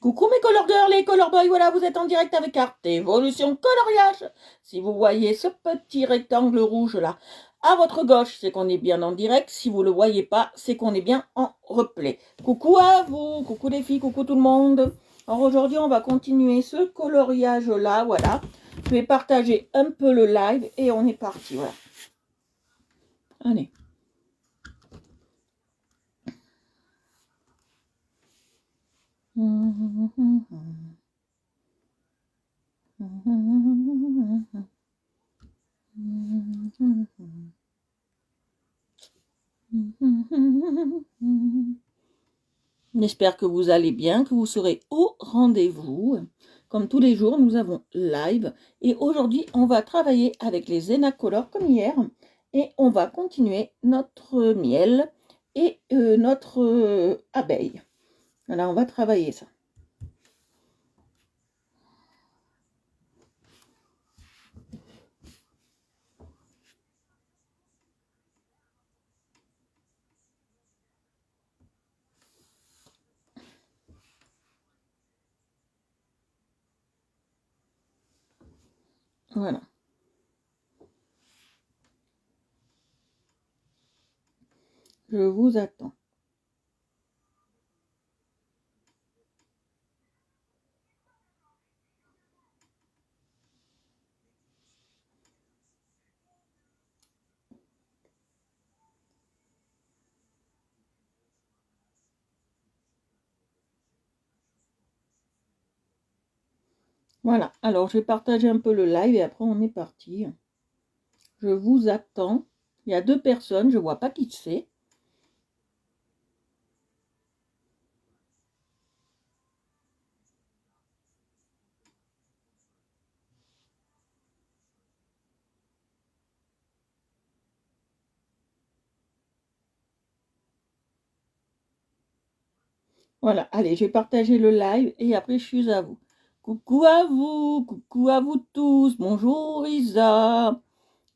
Coucou mes color girls et color boys, voilà, vous êtes en direct avec Art Evolution Coloriage. Si vous voyez ce petit rectangle rouge là à votre gauche, c'est qu'on est bien en direct. Si vous ne le voyez pas, c'est qu'on est bien en replay. Coucou à vous, coucou les filles, coucou tout le monde. Alors aujourd'hui, on va continuer ce coloriage là, voilà. Je vais partager un peu le live et on est parti, voilà. Allez. J'espère que vous allez bien, que vous serez au rendez-vous. Comme tous les jours, nous avons live. Et aujourd'hui, on va travailler avec les Zenacolor comme hier. Et on va continuer notre miel et notre abeille. Voilà, on va travailler ça. Voilà. Je vous attends. Voilà, alors je vais partager un peu le live et après on est parti. Je vous attends. Il y a 2 personnes, je ne vois pas qui c'est. Voilà, allez, je vais partager le live et après je suis à vous. Coucou à vous tous. Bonjour Isa.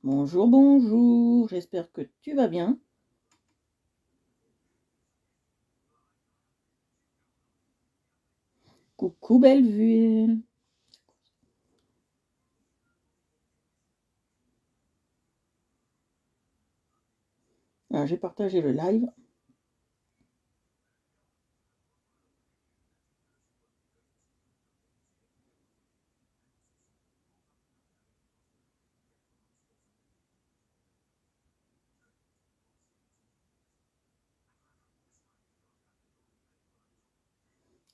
Bonjour, bonjour. J'espère que tu vas bien. Coucou Bellevue. Alors, j'ai partagé le live.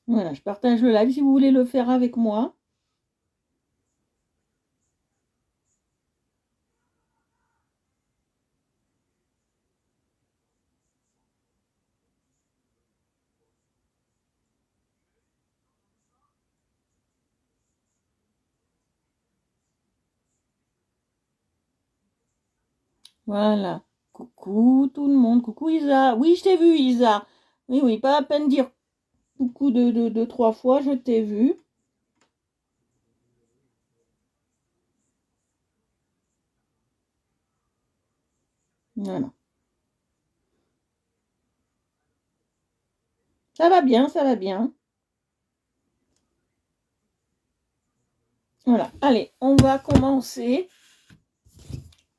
Voilà, je partage le live si vous voulez le faire avec moi. Voilà. Coucou tout le monde. Coucou Isa. Oui, je t'ai vu Isa. Oui, oui, pas à peine dire coucou de 3 fois, je t'ai vu. Voilà. Ça va bien, ça va bien. Voilà, allez, on va commencer.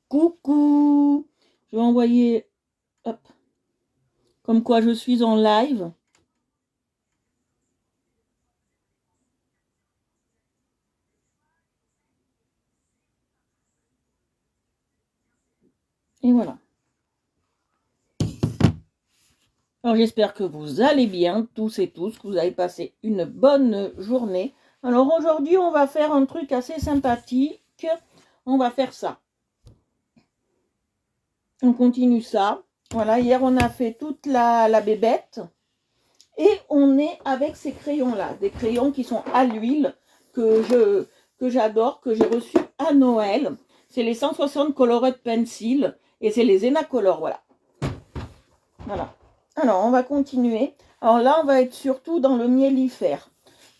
Coucou. Je vais envoyer, hop, comme quoi je suis en live. Et voilà. Alors j'espère que vous allez bien, tous et tous, que vous avez passé une bonne journée. Alors aujourd'hui, on va faire un truc assez sympathique. On va faire ça. On continue ça. Voilà, hier on a fait toute la bébête. Et on est avec ces crayons-là. Des crayons qui sont à l'huile, que j'adore, que j'ai reçus à Noël. C'est les 160 Colored Pencil. Et c'est les Zenacolor, voilà. Voilà. Alors, on va continuer. Alors là, on va être surtout dans le miellifère.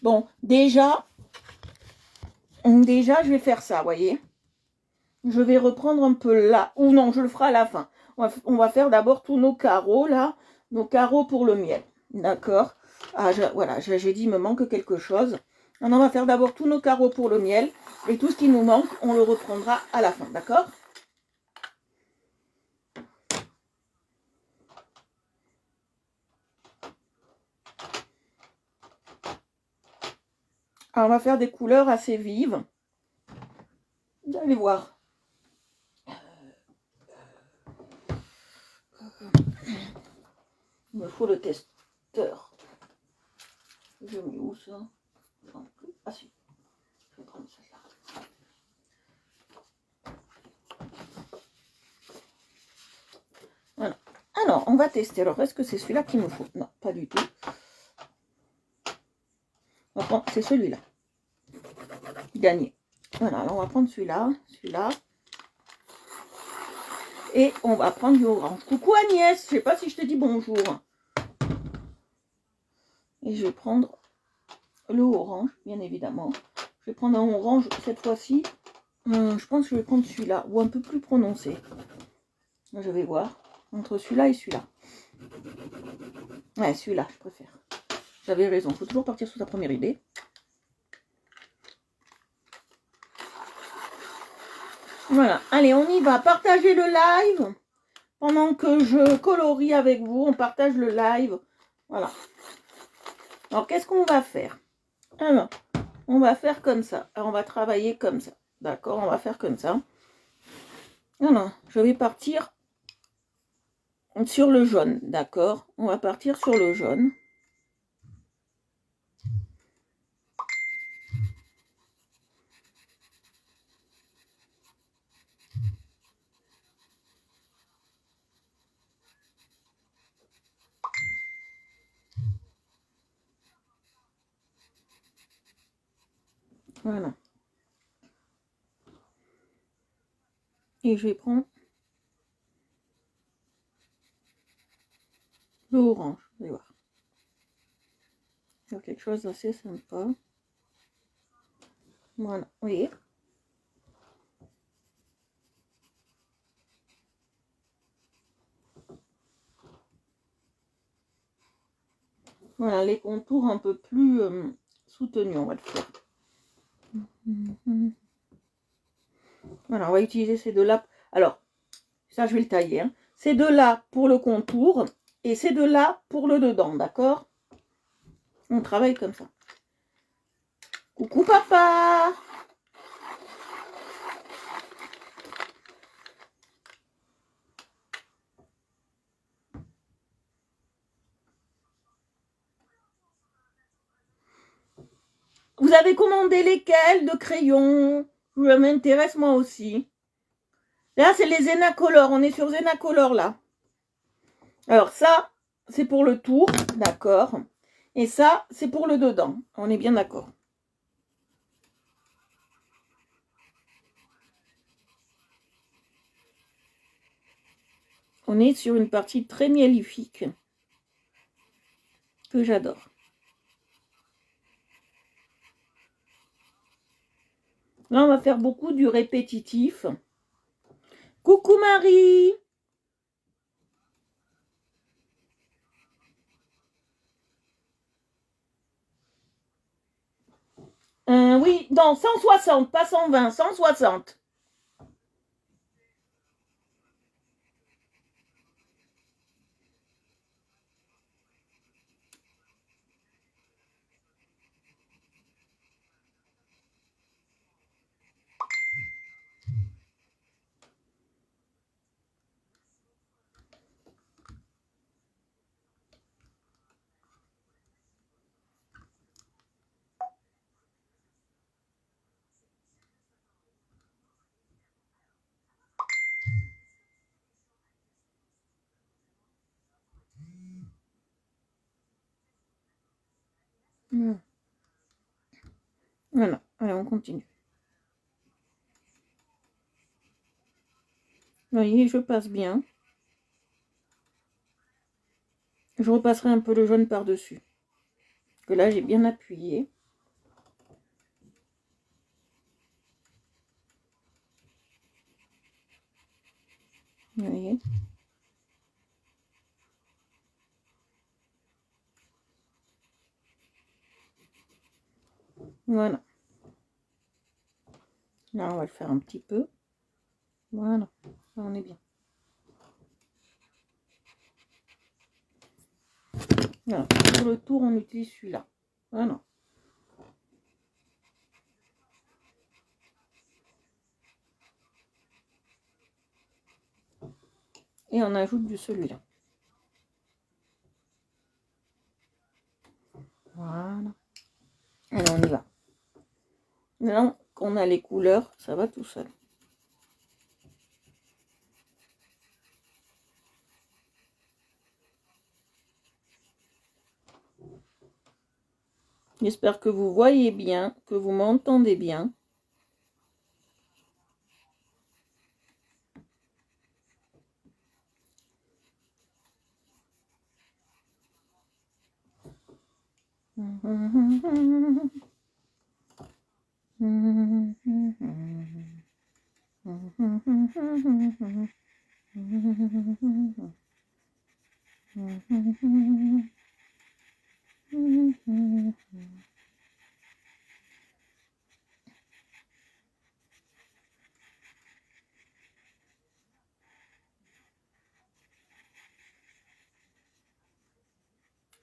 Bon, déjà, je vais faire ça, vous voyez. Je vais reprendre un peu là. Ou non, je le ferai à la fin. On va faire d'abord tous nos carreaux, là. Nos carreaux pour le miel. D'accord. Ah, voilà, j'ai dit, il me manque quelque chose. On va faire d'abord tous nos carreaux pour le miel. Et tout ce qui nous manque, on le reprendra à la fin, d'accord? Alors, on va faire des couleurs assez vives. Vous allez voir. Il me faut le testeur. Je mets où ça? Ah si, je vais prendre celle-là. Voilà. Alors, on va tester. Alors, est-ce que c'est celui-là qu'il me faut? Non, pas du tout. On va prendre, c'est celui-là. Gagné. Voilà, alors on va prendre celui-là, celui-là. Et on va prendre du orange. Coucou Agnès, je sais pas si je te dis bonjour. Et je vais prendre le orange, bien évidemment. Je vais prendre un orange cette fois-ci. Je pense que je vais prendre celui-là, ou un peu plus prononcé. Je vais voir. Entre celui-là et celui-là. Ouais, celui-là, je préfère. J'avais raison, il faut toujours partir sur sa première idée. Voilà, allez, on y va. Partagez le live. Pendant que je colorie avec vous, on partage le live. Voilà. Alors, qu'est-ce qu'on va faire? Alors, on va faire comme ça. Alors, on va travailler comme ça. D'accord, on va faire comme ça. Alors, je vais partir sur le jaune. D'accord, on va partir sur le jaune. Voilà. Et je vais prendre le orange. Vous allez voir. C'est quelque chose d'assez sympa. Voilà, vous voyez. Voilà, les contours un peu plus soutenus, on va le faire. Voilà, on va utiliser ces deux-là. Alors, ça, je vais le tailler. Hein. Ces deux-là pour le contour et ces deux-là pour le dedans, d'accord? On travaille comme ça. Coucou papa! Vous avez commandé lesquels de crayons? Ça m'intéresse moi aussi. Là, c'est les Zenacolor. On est sur Zenacolor là. Alors ça, c'est pour le tour, d'accord. Et ça, c'est pour le dedans. On est bien d'accord. On est sur une partie très mielifique que j'adore. Là, on va faire beaucoup du répétitif. Coucou Marie! Oui, non, 160, pas 120, 160. Voilà, allez, on continue. Vous voyez, je passe bien. Je repasserai un peu le jaune par-dessus. Que là, j'ai bien appuyé. Vous voyez. Voilà. Là, on va le faire un petit peu. Voilà. Là, on est bien. Voilà. Pour le tour, on utilise celui-là. Voilà. Et on ajoute de celui-là. Voilà. Allez, on y va. Maintenant qu'on a les couleurs, ça va tout seul. J'espère que vous voyez bien, que vous m'entendez bien.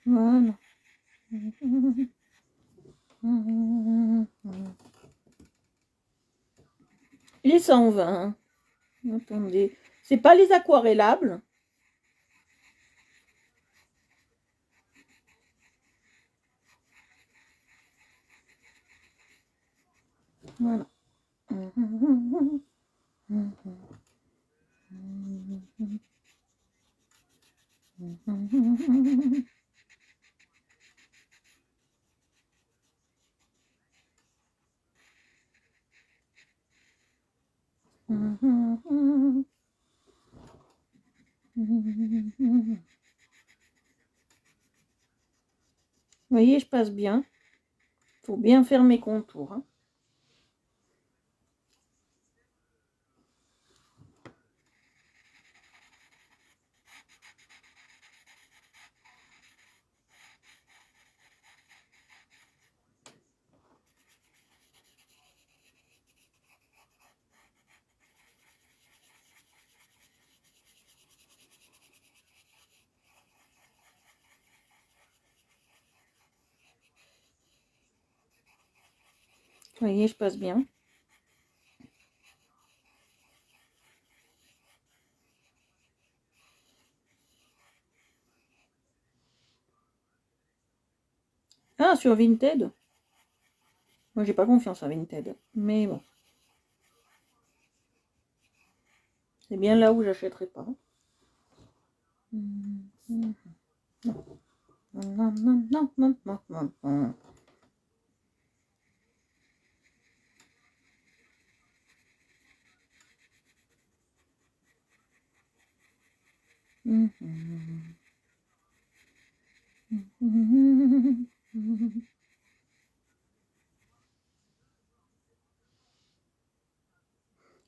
Voilà. Les 120. Attendez. C'est pas les aquarellables. Voilà. Vous voyez, je passe bien. Il faut bien faire mes contours. Hein. Vous voyez, je passe bien. Ah, sur Vinted. Moi, j'ai pas confiance en Vinted. Mais bon. C'est bien là où j'achèterai pas. Non, non, non, non, non, non, non, non.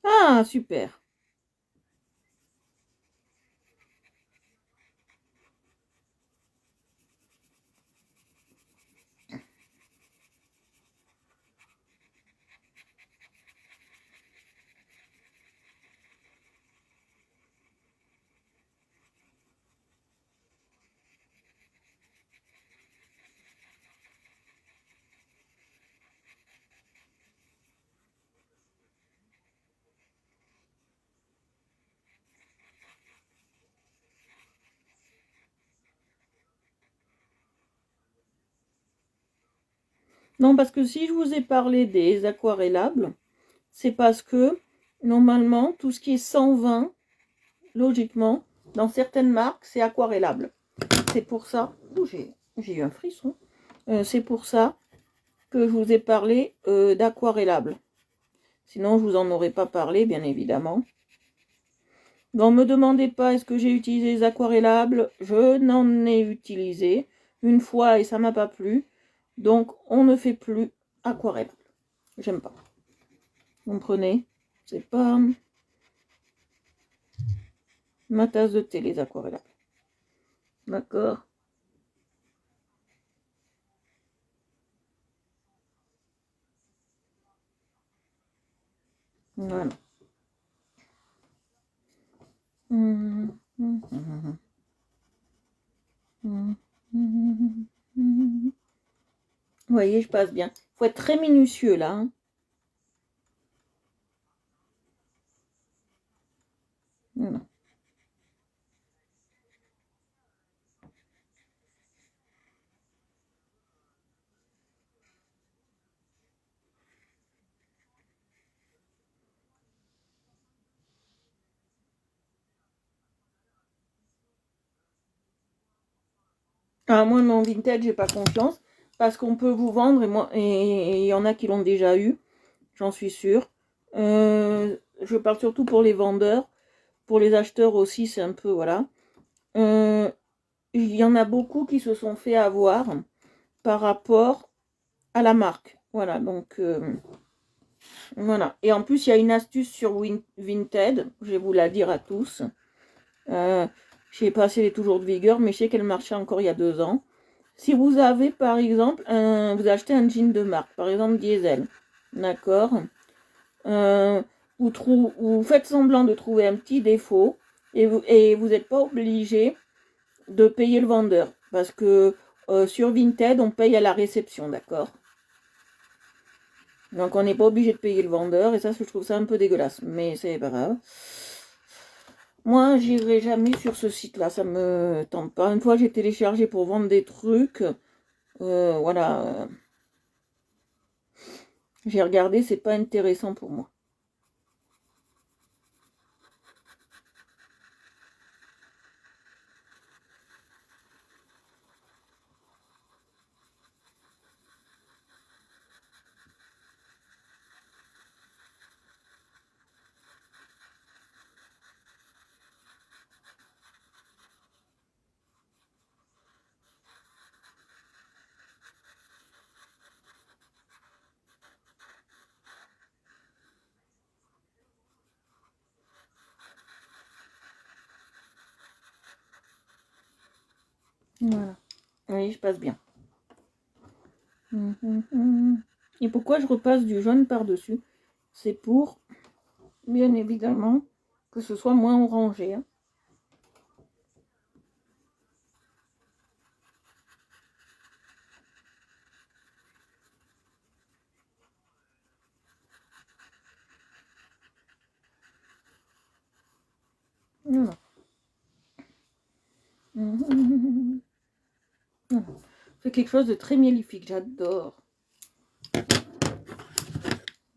Ah, super. Non, parce que si je vous ai parlé des aquarellables, c'est parce que, normalement, tout ce qui est 120, logiquement, dans certaines marques, c'est aquarellable. C'est pour ça... Oh, j'ai eu un frisson. C'est pour ça que je vous ai parlé d'aquarellable. Sinon, je vous en aurais pas parlé, bien évidemment. Donc, me demandez pas est-ce que j'ai utilisé les aquarellables. Je n'en ai utilisé une fois et ça m'a pas plu. Donc, on ne fait plus aquarellable. J'aime pas. Vous comprenez? C'est pas ma tasse de thé, les aquarellables. D'accord? Voilà. Vous voyez, je passe bien. Il faut être très minutieux là. Hein. Voilà. Ah, moi, non, vintage, j'ai pas confiance. Parce qu'on peut vous vendre, et il y en a qui l'ont déjà eu, j'en suis sûre. Je parle surtout pour les vendeurs. Pour les acheteurs aussi, c'est un peu, voilà. Euh, il y en a beaucoup qui se sont fait avoir par rapport à la marque. Voilà, donc voilà. Et en plus, il y a une astuce sur Vinted, je vais vous la dire à tous. Je sais pas si elle est toujours de vigueur, mais je sais qu'elle marchait encore il y a 2 ans. Si vous avez, par exemple, vous achetez un jean de marque, par exemple Diesel, d'accord, vous faites semblant de trouver un petit défaut et vous n'êtes pas obligé de payer le vendeur. Parce que sur Vinted, on paye à la réception, d'accord. Donc on n'est pas obligé de payer le vendeur et ça, je trouve ça un peu dégueulasse. Mais c'est pas grave. Moi, j'irai jamais sur ce site-là, ça me tente pas. Une fois, j'ai téléchargé pour vendre des trucs. Voilà. J'ai regardé, c'est pas intéressant pour moi. Voilà. Oui, je passe bien. Et pourquoi je repasse du jaune par-dessus? C'est pour, bien évidemment, que ce soit moins orangé. Hein. Voilà. Voilà. C'est quelque chose de très mellifique, j'adore.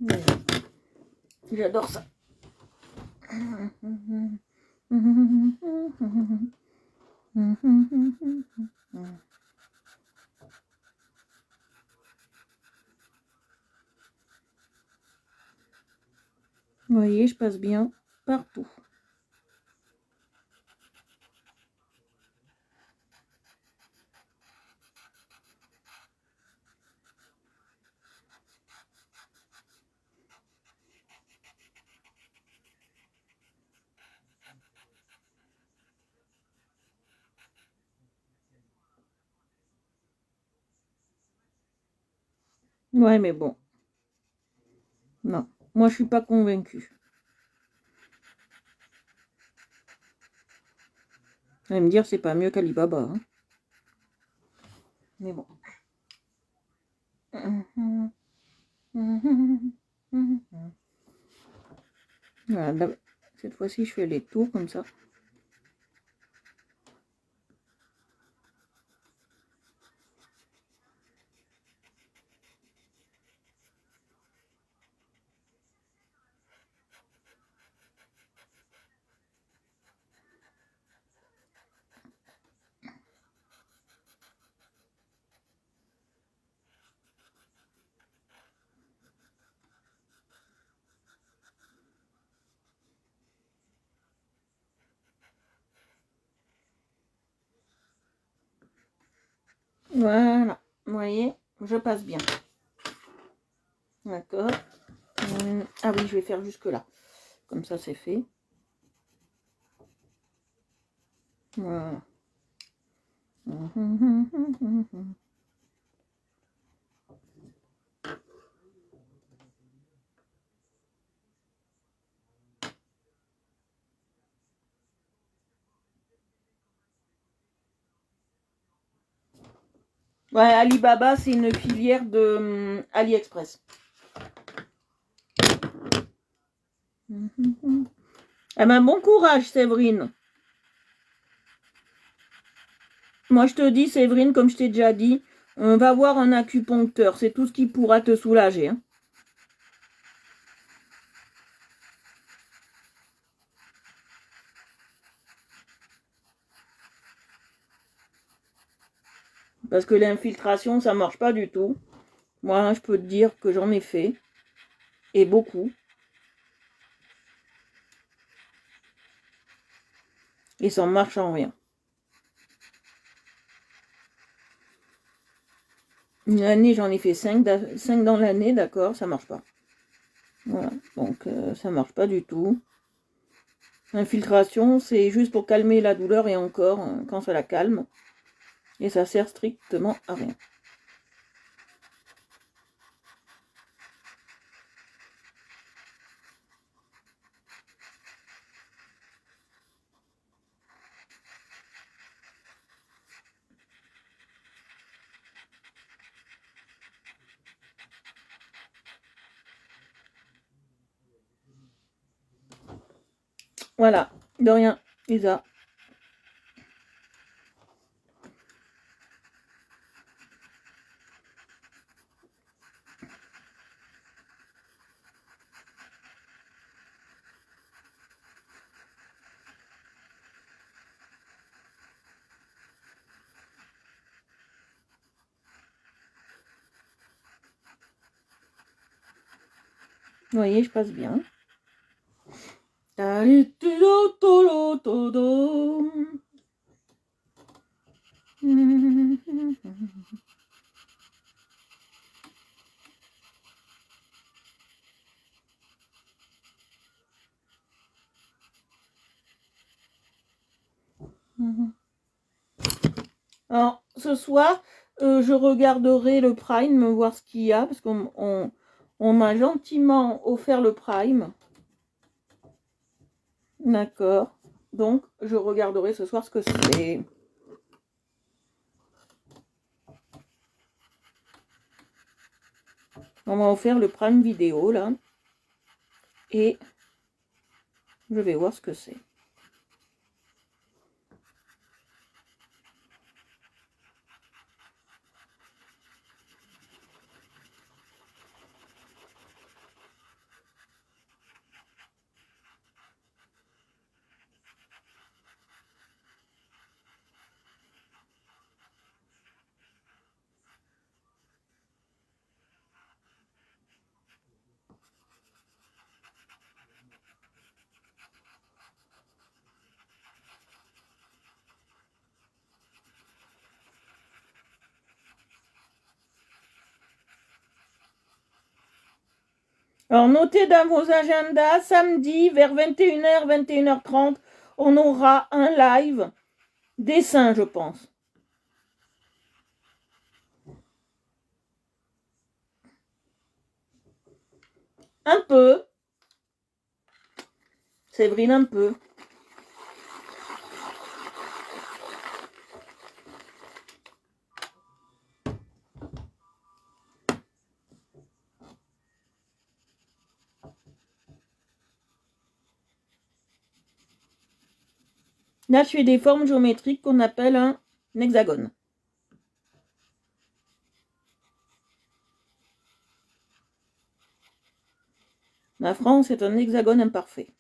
Voilà. J'adore ça. Vous voyez, je passe bien partout. Ouais, mais bon, non. Moi, je suis pas convaincue. Vous allez me dire, c'est pas mieux qu'Alibaba. Hein. Mais bon. Voilà, cette fois-ci, je fais les tours comme ça. Voilà, vous voyez, je passe bien. D'accord. Ah oui, je vais faire jusque là. Comme ça, c'est fait. Voilà. Ouais, Alibaba, c'est une filière de AliExpress. Eh ben, bon courage, Séverine. Moi, je te dis, Séverine, comme je t'ai déjà dit, on va voir un acupuncteur. C'est tout ce qui pourra te soulager. Hein. Parce que l'infiltration, ça marche pas du tout. Moi, je peux te dire que j'en ai fait. Et beaucoup. Et ça marche en rien. Une année, j'en ai fait 5 dans l'année, d'accord, ça marche pas. Voilà, donc ça marche pas du tout. L'infiltration, c'est juste pour calmer la douleur et encore, quand ça la calme. Et ça sert strictement à rien. Voilà, de rien, Isa. Vous voyez, je passe bien. Alors, ce soir, je regarderai le Prime, voir ce qu'il y a, parce qu'on m'a gentiment offert le Prime. D'accord. Donc, je regarderai ce soir ce que c'est. On m'a offert le Prime vidéo, là. Et je vais voir ce que c'est. Alors, notez dans vos agendas, samedi, vers 21h, 21h30, on aura un live dessin, je pense. Un peu. Séverine, un peu. Là, je fais des formes géométriques qu'on appelle un hexagone. La France est un hexagone imparfait.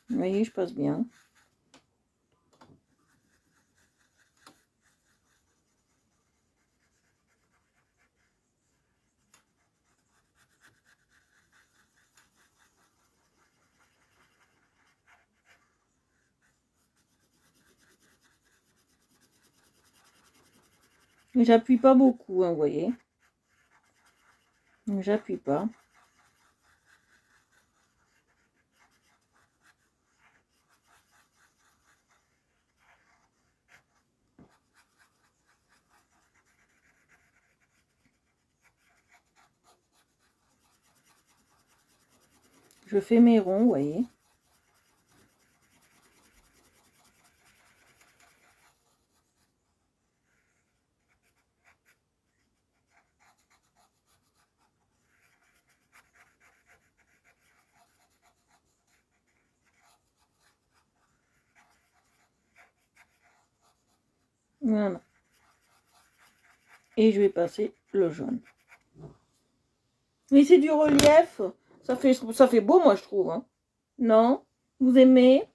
Vous voyez, je passe bien. Mais j'appuie pas beaucoup, hein, vous voyez. J'appuie pas. Je fais mes ronds, vous voyez. Voilà. Et je vais passer le jaune. Mais c'est du relief. Ça fait beau, moi, je trouve. Hein. Non? Vous aimez?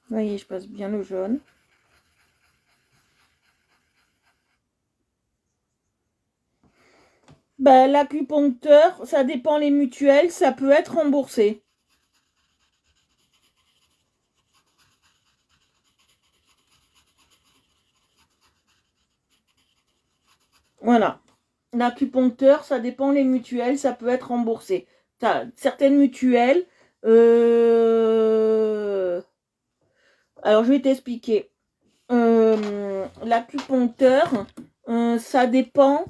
Vous voyez, je passe bien le jaune. Ben, l'acupuncteur, ça dépend les mutuelles, ça peut être remboursé. Voilà. L'acupuncteur, ça dépend les mutuelles, ça peut être remboursé. T'as certaines mutuelles. Alors, je vais t'expliquer. L'acupuncteur, ça dépend.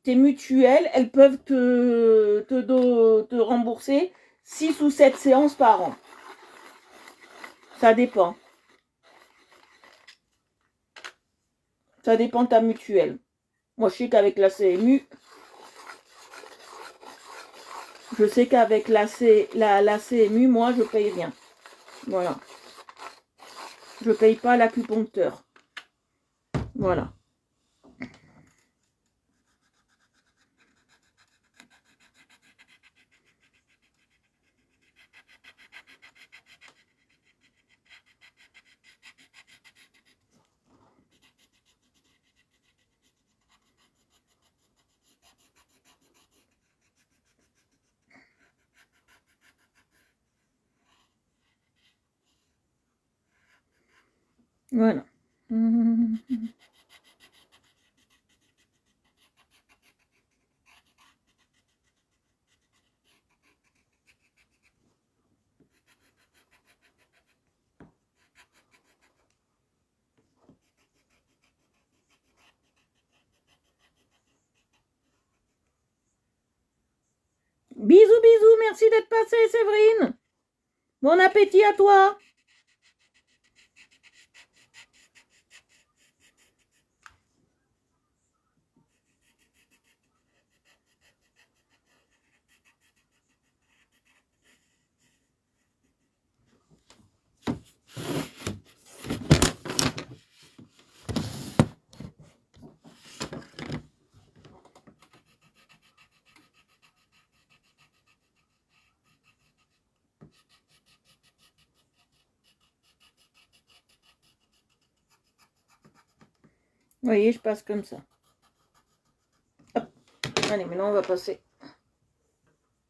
Tes mutuelles, elles peuvent te rembourser 6 ou 7 séances par an. Ça dépend. Ça dépend de ta mutuelle. Moi, je sais qu'avec la CMU, la CMU, moi, je paye rien. Voilà. Je paye pas l'acupuncteur. Voilà. Voilà. Bisous, bisous, merci d'être passée, Séverine. Bon appétit à toi. Vous voyez, je passe comme ça. Hop. Allez, maintenant on va passer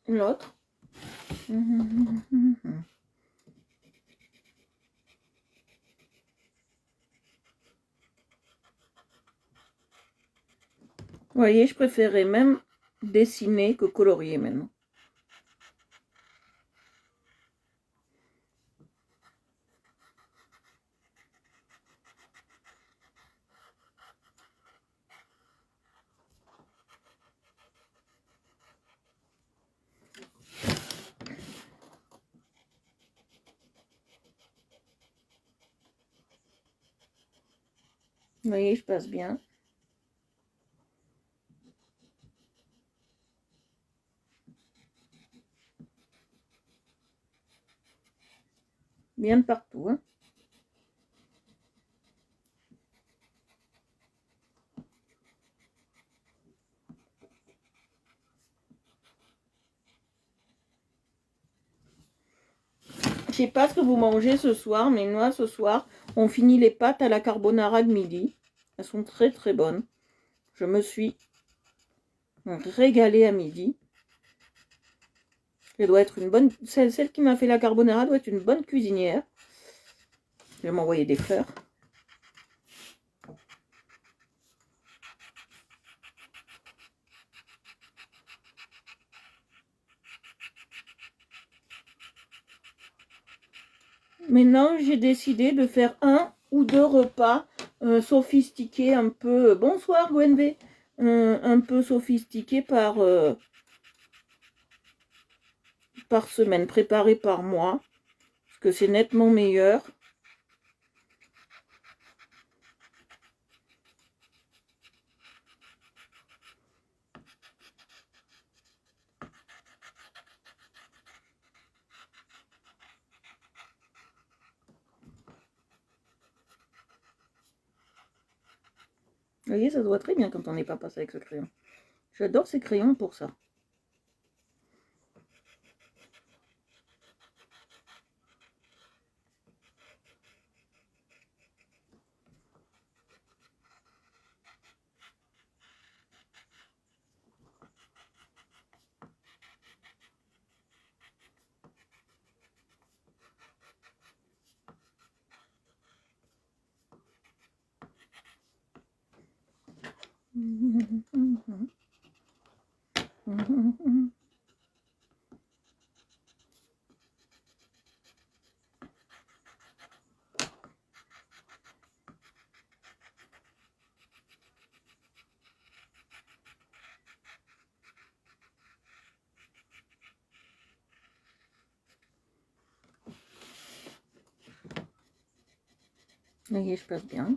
l'autre. Vous voyez, je préférais même dessiner que colorier maintenant. Vous voyez, je passe bien. Bien de partout. Hein. Je sais pas ce que vous mangez ce soir, mais moi ce soir, on finit les pâtes à la carbonara de midi. Elles sont très très bonnes. Je me suis régalée à midi. Elle doit être une bonne... Celle qui m'a fait la carbonara doit être une bonne cuisinière. Elle va m'envoyer des fleurs. Maintenant, j'ai décidé de faire 1 ou 2 repas sophistiqués, un peu... Bonsoir, Gwenv. Un peu sophistiqués par semaine, préparés par mois. Parce que c'est nettement meilleur. Vous voyez, ça se voit très bien quand on n'est pas passé avec ce crayon. J'adore ces crayons pour ça. Vous voyez, je passe bien.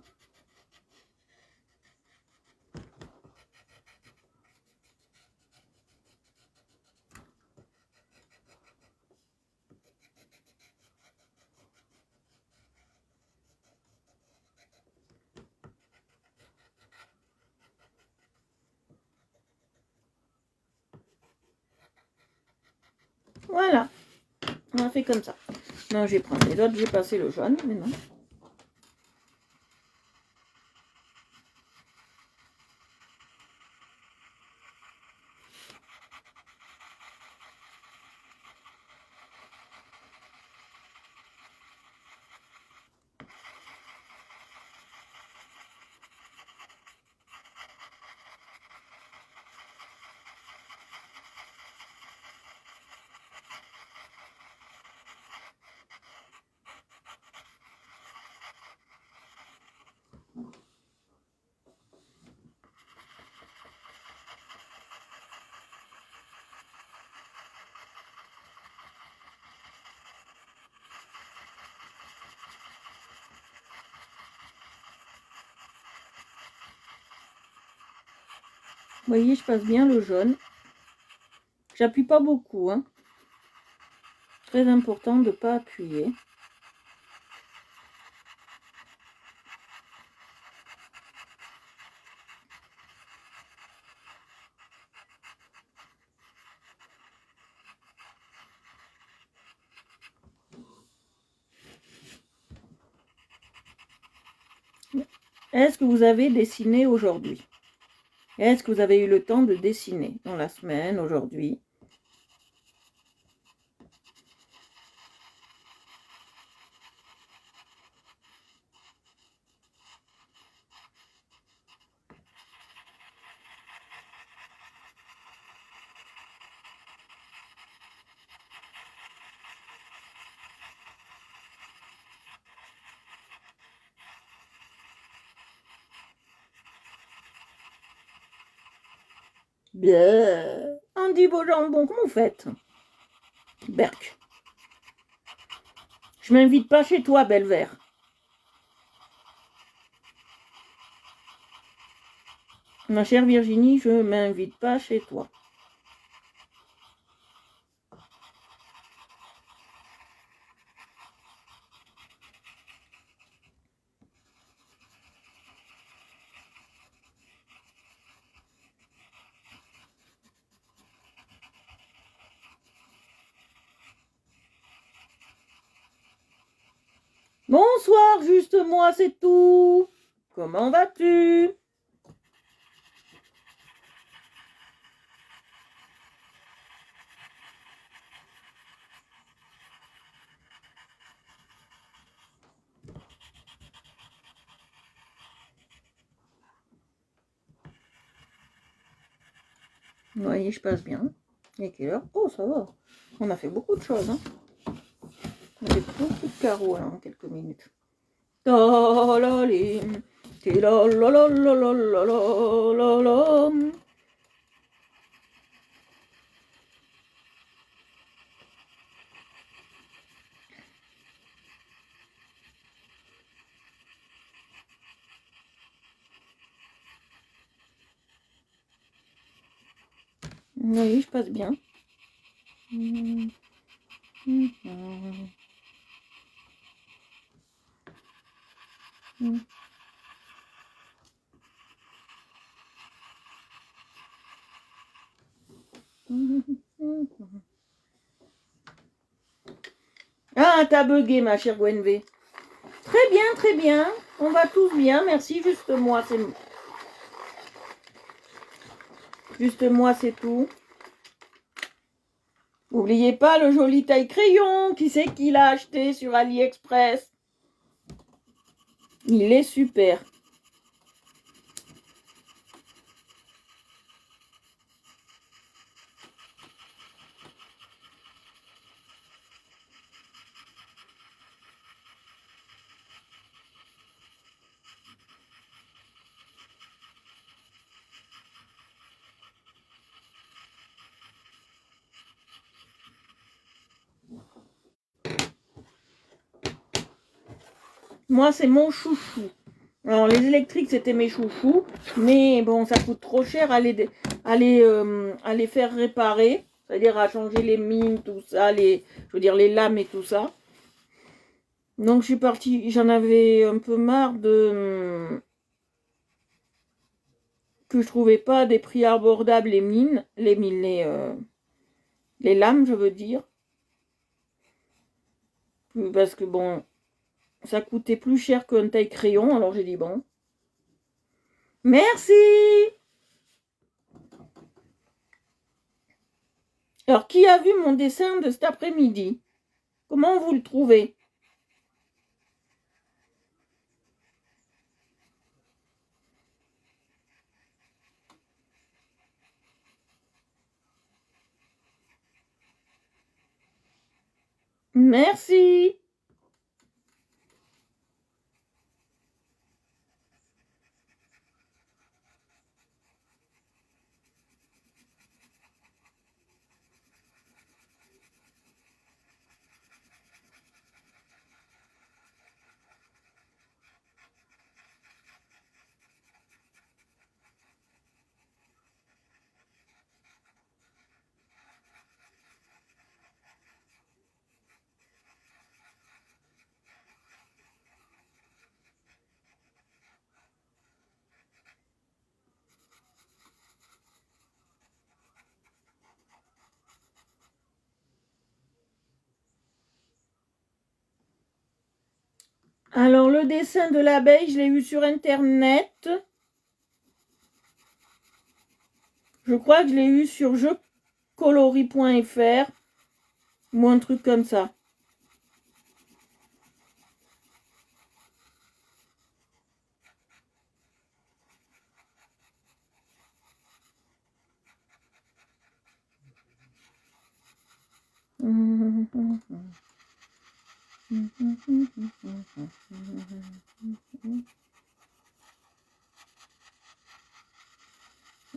Voilà, on a fait comme ça. Non, je vais prendre les autres, j'ai passé le jaune, mais non. Vous voyez, je passe bien le jaune. J'appuie pas beaucoup, hein. Très important de ne pas appuyer. Est-ce que vous avez dessiné aujourd'hui? Est-ce que vous avez eu le temps de dessiner dans la semaine, aujourd'hui? Bien. Andy beau jambon, comment vous faites? Berk. Je m'invite pas chez toi, Belle-Vert. Ma chère Virginie, je m'invite pas chez toi. Bonsoir, juste moi, c'est tout. Comment vas-tu? Vous voyez, je passe bien. Et quelle heure? Oh, ça va. On a fait beaucoup de choses. Hein. On a fait beaucoup de carreaux là, en quelques minutes. Oui, je passe bien. Ah, t'as bugué, ma chère Gwenvé. Très bien, très bien. On va tous bien, merci. Juste moi, c'est tout. N'oubliez pas le joli taille-crayon. Qui c'est qui l'a acheté sur AliExpress? Il est super. Moi, c'est mon chouchou. Alors, les électriques, c'était mes chouchous. Mais bon, ça coûte trop cher à les faire réparer. C'est-à-dire à changer les mines, tout ça, je veux dire les lames et tout ça. Donc, je suis partie, j'en avais un peu marre que je trouvais pas des prix abordables les lames, je veux dire. Parce que bon, ça coûtait plus cher qu'un taille-crayon, alors j'ai dit bon. Merci! Alors, qui a vu mon dessin de cet après-midi? Comment vous le trouvez? Merci! Alors, le dessin de l'abeille, je l'ai eu sur Internet. Je crois que je l'ai eu sur jeucoloris.fr ou un truc comme ça.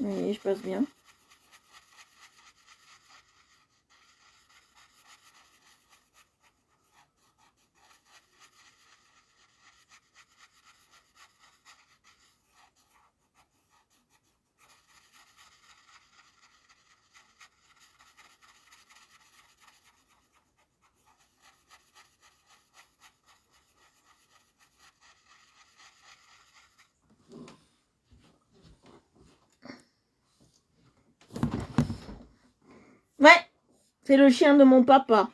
Oui, je passe bien. Ouais, c'est le chien de mon papa.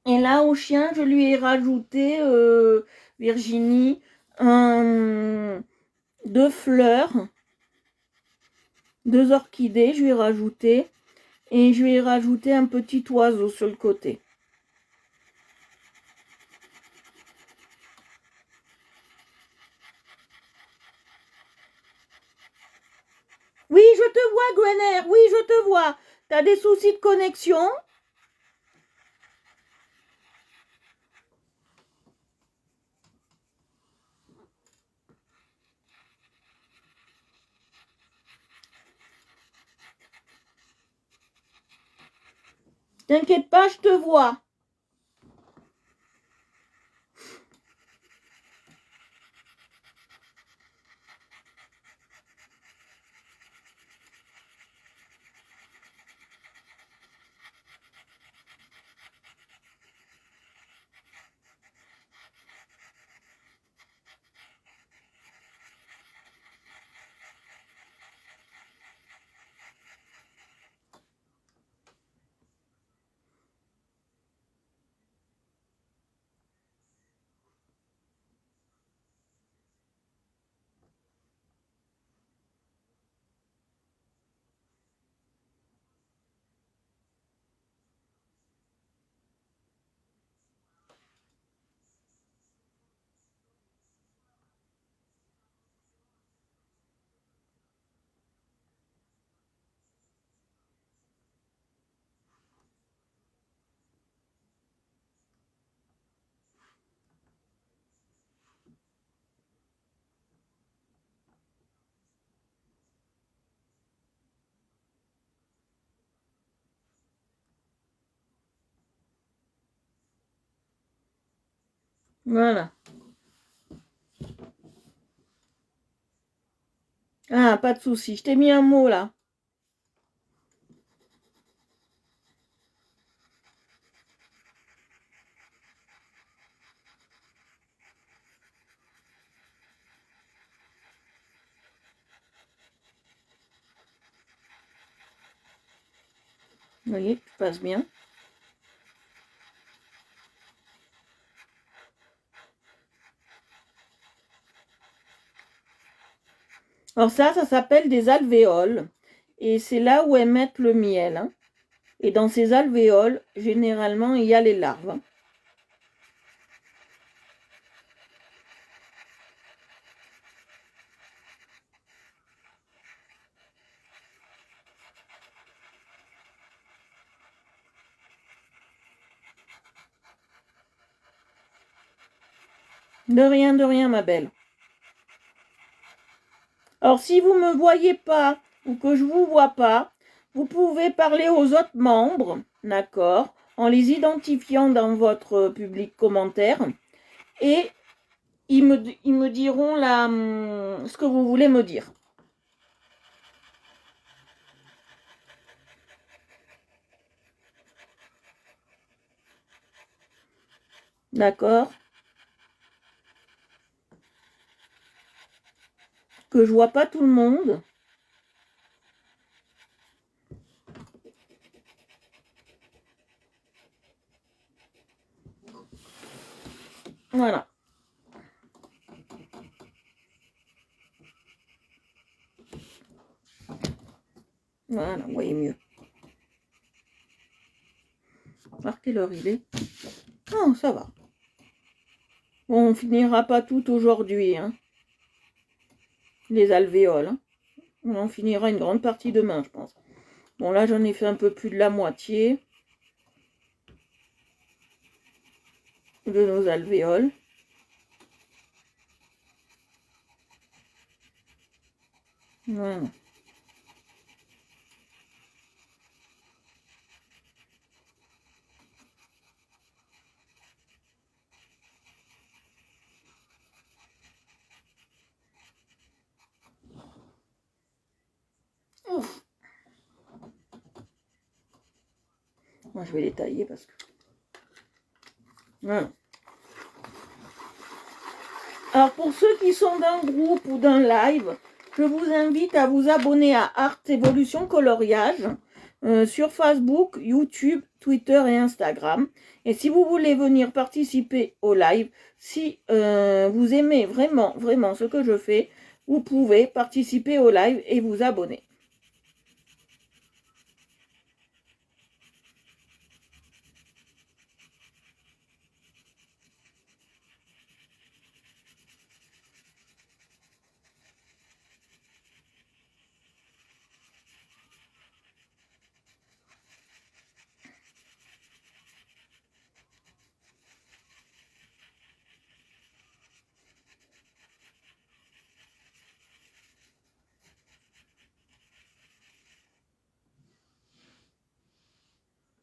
Et là, au chien, je lui ai rajouté, Virginie, 2 fleurs, 2 orchidées, je lui ai rajouté. Et je lui ai rajouté un petit oiseau sur le côté. Oui, je te vois, Gwener. Oui, je te vois. T'as des soucis de connexion? T'inquiète pas, je te vois. Voilà. Ah, pas de souci. Je t'ai mis un mot là. Vous voyez, tout passe bien. Alors ça s'appelle des alvéoles. Et c'est là où émettent le miel. Hein. Et dans ces alvéoles, généralement, il y a les larves. Hein. De rien, ma belle. Alors, si vous ne me voyez pas ou que je ne vous vois pas, vous pouvez parler aux autres membres, d'accord, en les identifiant dans votre public commentaire. Et ils me diront ce que vous voulez me dire. D'accord? Que je vois pas tout le monde. Voilà. Voilà, vous voyez mieux. Alors, quelle heure il est? Oh, ça va. Bon, on finira pas tout aujourd'hui, hein. Les alvéoles. Hein. On en finira une grande partie demain, je pense. Bon, là, j'en ai fait un peu plus de la moitié de nos alvéoles. Voilà. Ouf. Moi, je vais les tailler parce que... Voilà. Alors, pour ceux qui sont d'un groupe ou d'un live, je vous invite à vous abonner à Art Evolution Coloriage. sur Facebook, YouTube, Twitter et Instagram. Et si vous voulez venir participer au live, si vous aimez vraiment, vraiment ce que je fais, vous pouvez participer au live et vous abonner.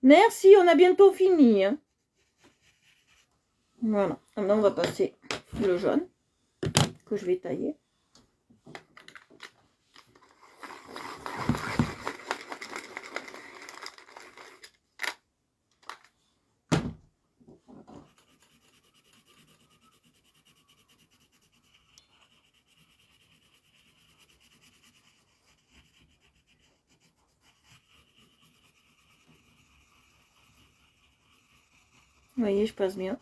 Merci, on a bientôt fini. Hein. Voilà, maintenant on va passer le jaune que je vais tailler. Vous voyez, je passe bien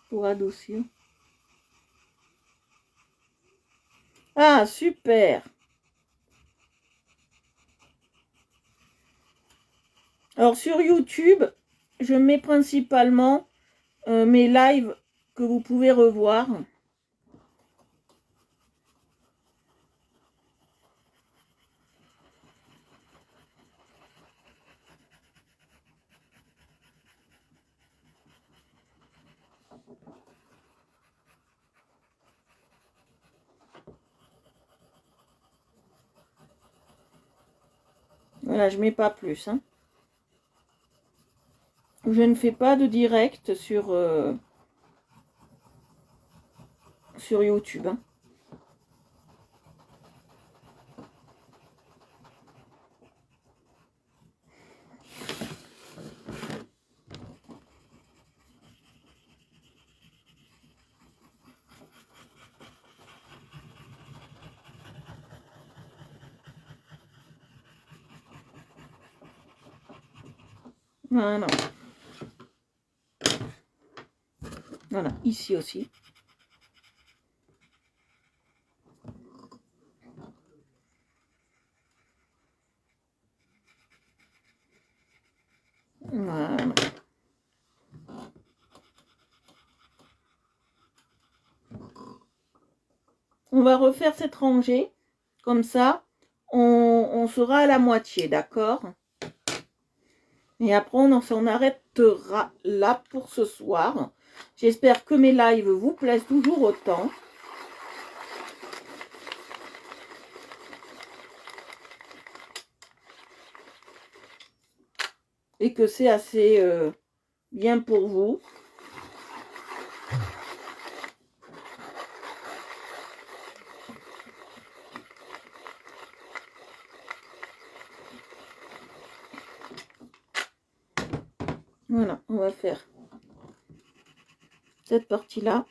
pour adoucir. Ah, super! Alors sur YouTube, je mets principalement mes lives que vous pouvez revoir. Voilà, je mets pas plus. Hein. Je ne fais pas de direct sur YouTube. Hein. Voilà. Voilà, ici aussi. Voilà. On va refaire cette rangée. Comme ça, on sera à la moitié, d'accord? Et après, on s'en arrêtera là pour ce soir. J'espère que mes lives vous plaisent toujours autant. Et que c'est assez bien pour vous. Voilà, on va faire cette partie-là.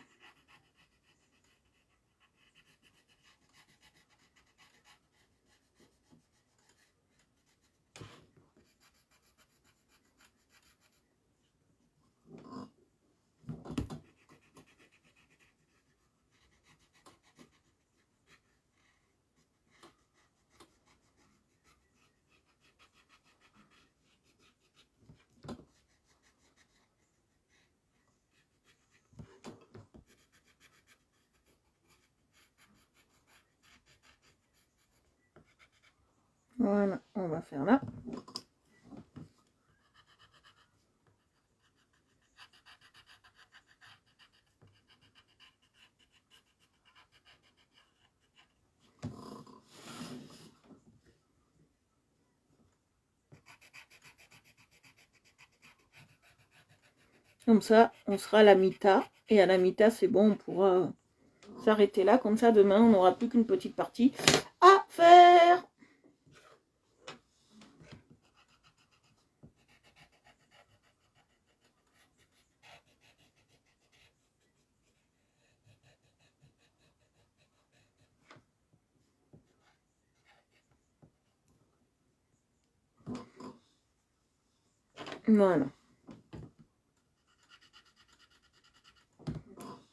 Voilà, on va faire là. Comme ça, on sera à la mi-tas. Et à la mi-tas, c'est bon, on pourra s'arrêter là. Comme ça, demain, on n'aura plus qu'une petite partie à faire. Voilà.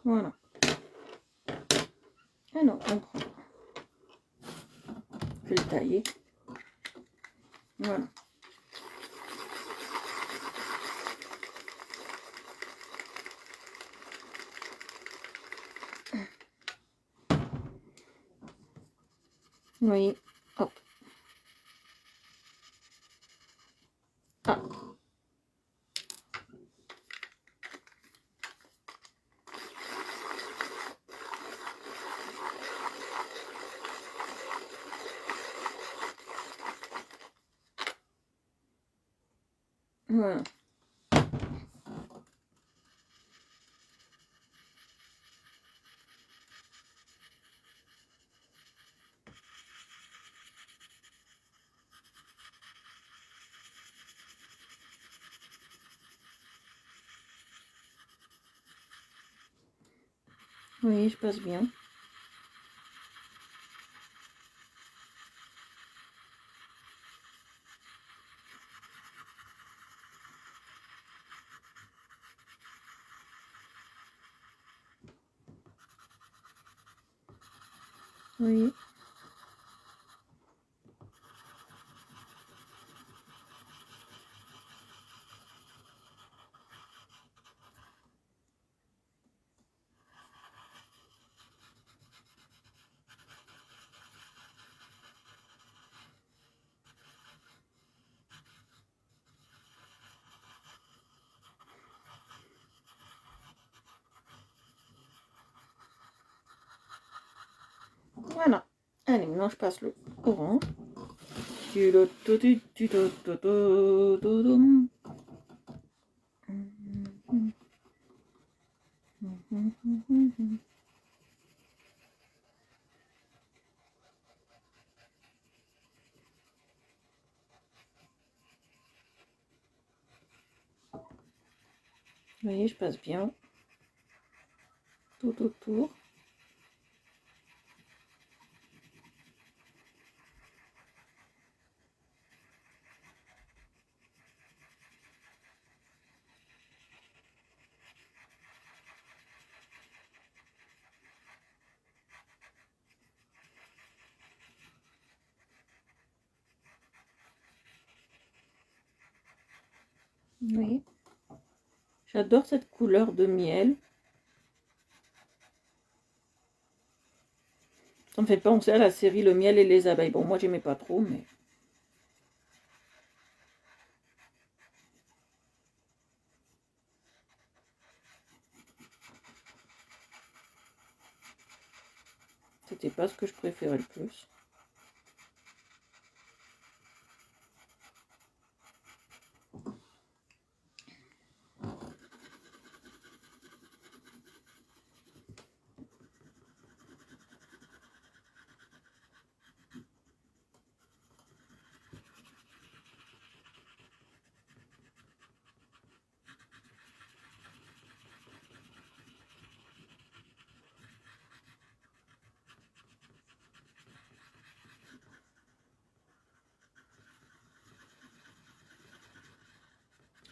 Voilà. Alors, on prend. Je vais le tailler. Voilà. Vous voyez, hop. Ah. Voilà. Oui, je passe bien. Oui. Voilà. Allez, maintenant je passe le orange. Vous voyez, je passe bien tout autour. Oui. J'adore cette couleur de miel. Ça me fait penser à la série Le miel et les abeilles. Bon, moi, j'aimais pas trop, mais... C'était pas ce que je préférais le plus.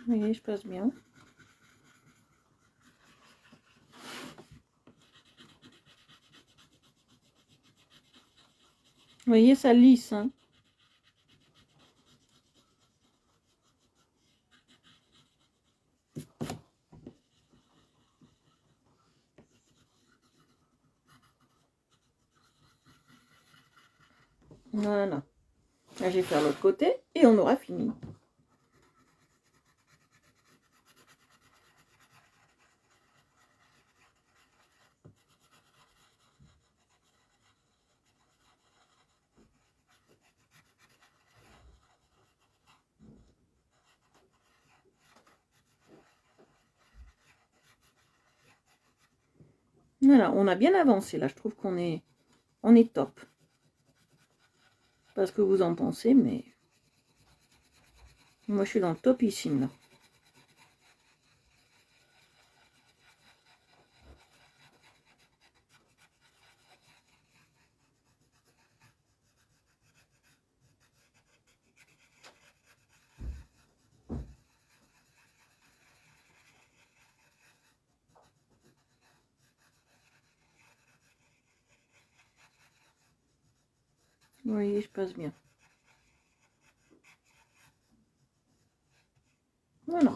Vous voyez, je passe bien. Vous voyez, ça lisse, hein. Voilà. Là, je vais faire l'autre côté et on aura fini. Voilà, on a bien avancé là. Je trouve qu'on est, on est top. Pas ce que vous en pensez, mais moi je suis dans le topissime là. Vous voyez, je passe bien. Voilà.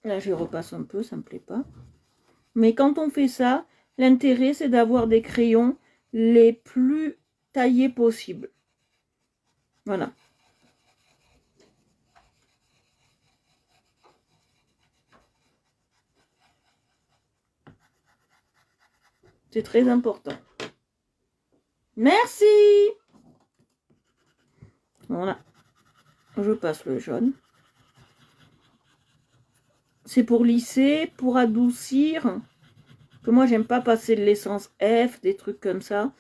Là, je repasse un peu, ça me plaît pas. Mais quand on fait ça, l'intérêt, c'est d'avoir des crayons les plus taillés possibles. Voilà. C'est très important. Merci. Voilà. Je passe le jaune. C'est pour lisser, pour adoucir. Que moi, j'aime pas passer de l'essence F, des trucs comme ça.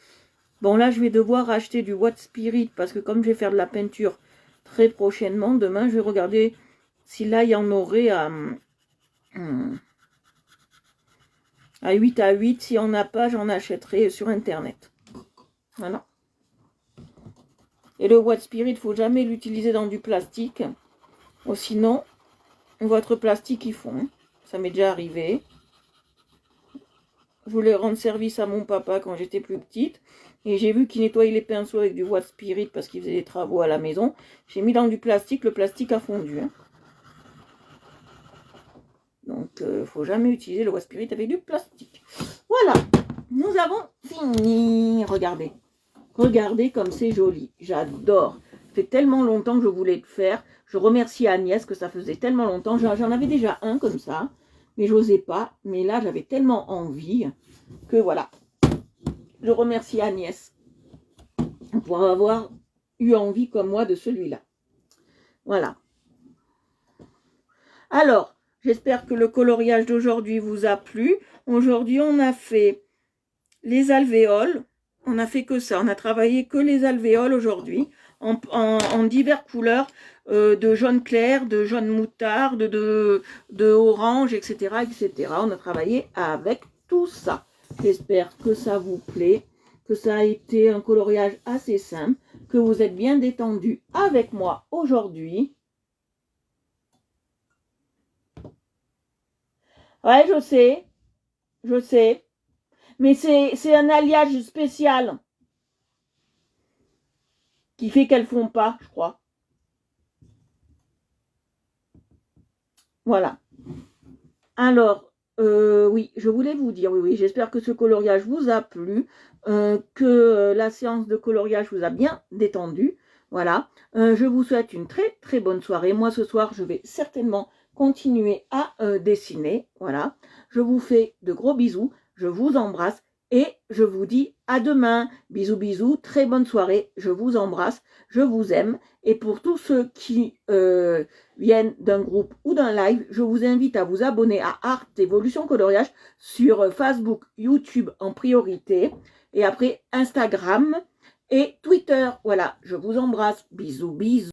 Bon, là, je vais devoir acheter du White Spirit parce que comme je vais faire de la peinture très prochainement, demain, je vais regarder si là, il y en aurait à 8 à 8. Si on n'a pas, j'en achèterai sur Internet. Voilà. Et le White Spirit, il ne faut jamais l'utiliser dans du plastique. Oh, sinon, votre plastique, il fond. Ça m'est déjà arrivé. Je voulais rendre service à mon papa quand j'étais plus petite. Et j'ai vu qu'il nettoyait les pinceaux avec du White Spirit parce qu'il faisait des travaux à la maison. J'ai mis dans du plastique, le plastique a fondu. Hein. Donc, il ne faut jamais utiliser le White Spirit avec du plastique. Voilà, nous avons fini. Regardez. Regardez comme c'est joli. J'adore. Ça fait tellement longtemps que je voulais le faire. Je remercie Agnès que ça faisait tellement longtemps. J'en avais déjà un comme ça. Mais je n'osais pas. Mais là, j'avais tellement envie que voilà. Je remercie Agnès pour avoir eu envie comme moi de celui-là. Voilà. Alors, j'espère que le coloriage d'aujourd'hui vous a plu. Aujourd'hui, on a fait les alvéoles. On n'a fait que ça. On a travaillé que les alvéoles aujourd'hui en diverses couleurs de jaune clair, de jaune moutarde, de orange, etc., etc. On a travaillé avec tout ça. J'espère que ça vous plaît, que ça a été un coloriage assez simple, que vous êtes bien détendu avec moi aujourd'hui. Ouais, je sais, mais c'est un alliage spécial qui fait qu'elles font pas, je crois. Voilà. Alors, oui, je voulais vous dire, oui, j'espère que ce coloriage vous a plu, que la séance de coloriage vous a bien détendu. Voilà. Je vous souhaite une très très bonne soirée. Moi, ce soir, je vais certainement continuer à dessiner. Voilà. Je vous fais de gros bisous. Je vous embrasse. Et je vous dis à demain. Bisous, bisous. Très bonne soirée. Je vous embrasse. Je vous aime. Et pour tous ceux qui viennent d'un groupe ou d'un live, je vous invite à vous abonner à Art Evolution Coloriage sur Facebook, YouTube en priorité. Et après Instagram et Twitter. Voilà. Je vous embrasse. Bisous, bisous.